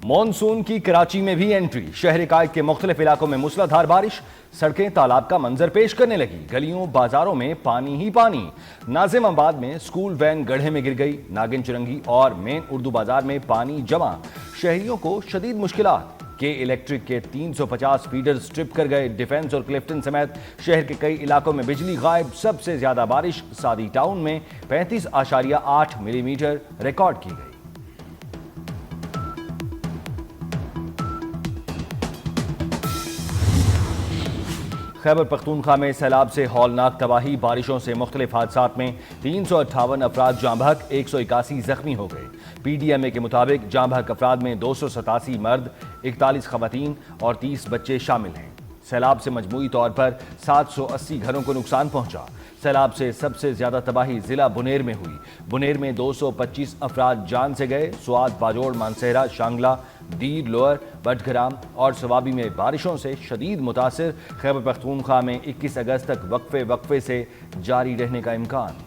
Monsoon کی کراچی میں بھی انٹری، شہر قائد کے مختلف علاقوں میں موسلادھار بارش، سڑکیں تالاب کا منظر پیش کرنے لگی، گلیوں بازاروں میں پانی ہی پانی۔ ناظم آباد میں سکول وین گڑھے میں گر گئی، ناگن چرنگی اور مین اردو بازار میں پانی جمع، شہریوں کو شدید مشکلات۔ کے الیکٹرک کے 350 فیڈر سٹرپ کر گئے، ڈیفنس اور کلفٹن سمیت شہر کے کئی علاقوں میں بجلی غائب، سب سے زیادہ بارش سعدی ٹاؤن میں 35.8 ملی میٹر ریکارڈ کی گئی۔ خیبر پختونخوا میں سیلاب سے ہولناک تباہی، بارشوں سے مختلف حادثات میں 358 افراد جاں بحق، 181 زخمی ہو گئے۔ پی ڈی ایم اے کے مطابق جاں بحق افراد میں 287 مرد، 41 خواتین اور 30 بچے شامل ہیں۔ سیلاب سے مجموعی طور پر 780 گھروں کو نقصان پہنچا۔ سیلاب سے سب سے زیادہ تباہی ضلع بنیر میں ہوئی، بنیر میں 225 افراد جان سے گئے۔ سوات، باجوڑ، مانسہرہ، شانگلہ، دیر، لوئر، بٹگرام اور سوابی میں بارشوں سے شدید متاثر۔ خیبر پختونخوا میں 21 اگست تک وقفے سے جاری رہنے کا امکان۔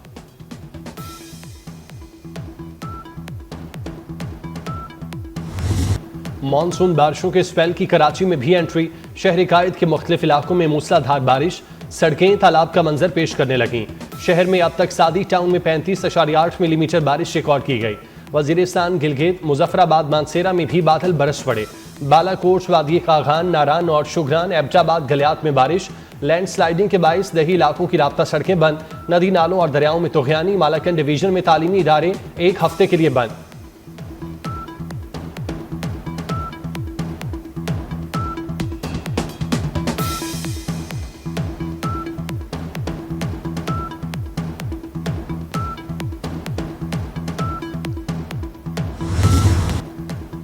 مانسون بارشوں کے سپیل کی کراچی میں بھی انٹری، شہر قائد کے مختلف علاقوں میں موسلادھار بارش، سڑکیں تالاب کا منظر پیش کرنے لگیں۔ شہر میں اب تک سعدی ٹاؤن میں 35.8 ملی میٹر بارش ریکارڈ کی گئی۔ وزیرستان، گلگت، مظفر آباد، مانسہرہ میں بھی بادل برس پڑے۔ بالا کوٹ، وادی قاغان، ناران اور شگران، ایبٹ آباد گلیات میں بارش، لینڈ سلائیڈنگ کے باعث دیہی علاقوں کی رابطہ سڑکیں بند، ندی نالوں اور دریاؤں میں طغیانی۔ مالاکن ڈویژن میں تعلیمی ادارے ایک ہفتے کے لیے بند۔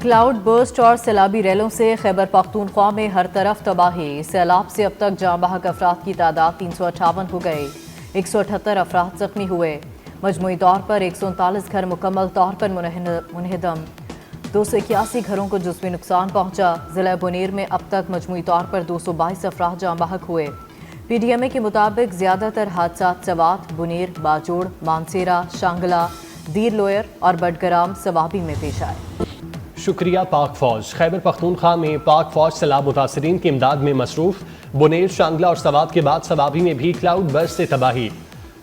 کلاؤڈ برسٹ اور سیلابی ریلوں سے خیبر پختونخوا میں ہر طرف تباہی، سیلاب سے اب تک جاں بحق افراد کی تعداد 358 ہو گئی، 178 افراد زخمی ہوئے۔ مجموعی طور پر 139 گھر مکمل طور پر منہدم، 281 گھروں کو جزوی نقصان پہنچا۔ ضلع بنیر میں اب تک مجموعی طور پر 222 افراد جاں بحق ہوئے۔ پی ڈی ایم اے کے مطابق زیادہ تر حادثات سوات، بنیر، باجوڑ، مانسہرہ، شانگلہ، دیر لوئر اور بٹگرام سوابی میں پیش آئے۔ شکریہ پاک فوج۔ خیبر پختونخوا میں پاک فوج سیلاب متاثرین کی امداد میں مصروف، بنیر، شانگلہ اور سوات کے بعد سوابی میں بھی کلاؤڈ برسٹ سے تباہی۔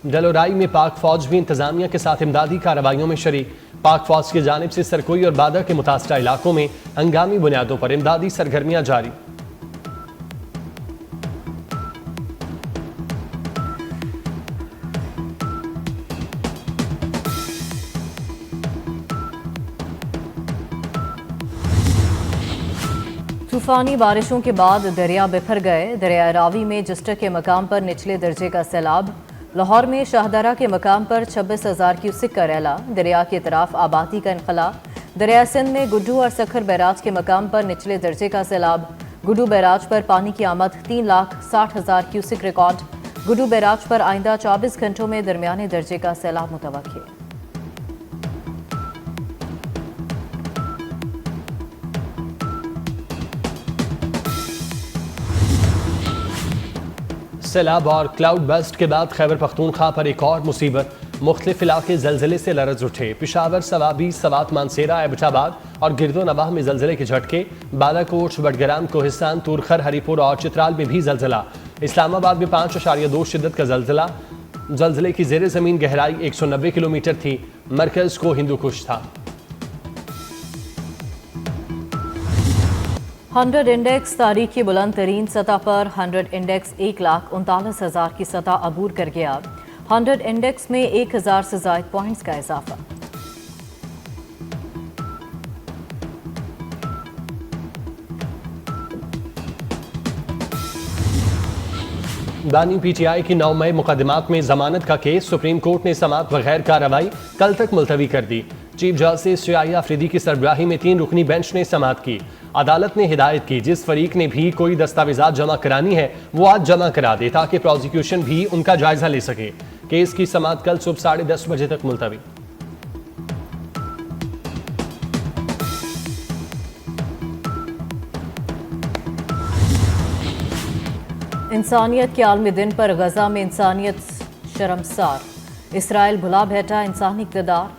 ڈلورائی میں پاک فوج بھی انتظامیہ کے ساتھ امدادی کارروائیوں میں شریک۔ پاک فوج کی جانب سے سرکوئی اور بادہ کے متاثرہ علاقوں میں ہنگامی بنیادوں پر امدادی سرگرمیاں جاری۔ طوفانی بارشوں کے بعد دریا بکھر گئے، دریائے راوی میں جسٹر کے مقام پر نچلے درجے کا سیلاب، لاہور میں شاہدرہ کے مقام پر 26,000 کیوسک کا ریلا، دریا کے اطراف آبادی کا انخلا۔ دریائے سندھ میں گڈو اور سکھر بیراج کے مقام پر نچلے درجے کا سیلاب، گڈو بیراج پر پانی کی آمد 3,60,000 کیوسک ریکارڈ، گڈو بیراج پر آئندہ 24 گھنٹوں میں درمیانے درجے کا سیلاب متوقع۔ سیلاب اور کلاؤڈ برسٹ کے بعد خیبر پختونخوا پر ایک اور مصیبت، مختلف علاقے زلزلے سے لرز اٹھے۔ پشاور، سوابی، سوات، مانسہرہ، ایبٹ آباد اور گرد و نواح میں زلزلے کے جھٹکے، بالا کوٹ، بٹگرام، کوہستان، تورخر، ہری پور اور چترال میں بھی زلزلہ۔ اسلام آباد میں 5.2 شدت کا زلزلہ، زلزلے کی زیر زمین گہرائی 190 کلومیٹر تھی، مرکز کو ہندو کش تھا۔ 100 انڈیکس تاریخ کی بلند ترین سطح پر 100 انڈیکس 1,39,000 کی سطح عبور کر گیا، 100 انڈیکس میں 1,000 سے زائد پوائنٹس کا اضافہ۔ بانی پی ٹی آئی کی 9 مئی مقدمات میں ضمانت کا کیس، سپریم کورٹ نے سماعت بغیر کارروائی کل تک ملتوی کر دی۔ چیف جسٹس شیعہ افریدی کی سربراہی میں 3 رکنی بینچ نے سماعت کی۔ عدالت نے ہدایت کی جس فریق نے بھی کوئی دستاویزات جمع کرانی ہے وہ آج جمع کرا دے تاکہ پروزیکیوشن بھی ان کا جائزہ لے سکے۔ کیس کی سماعت کل صبح 10:30 بجے تک ملتوی۔ انسانیت کے عالمی دن پر غزہ میں انسانیت شرمسار، اسرائیل بھلا بیٹھا انسانی اقتدار،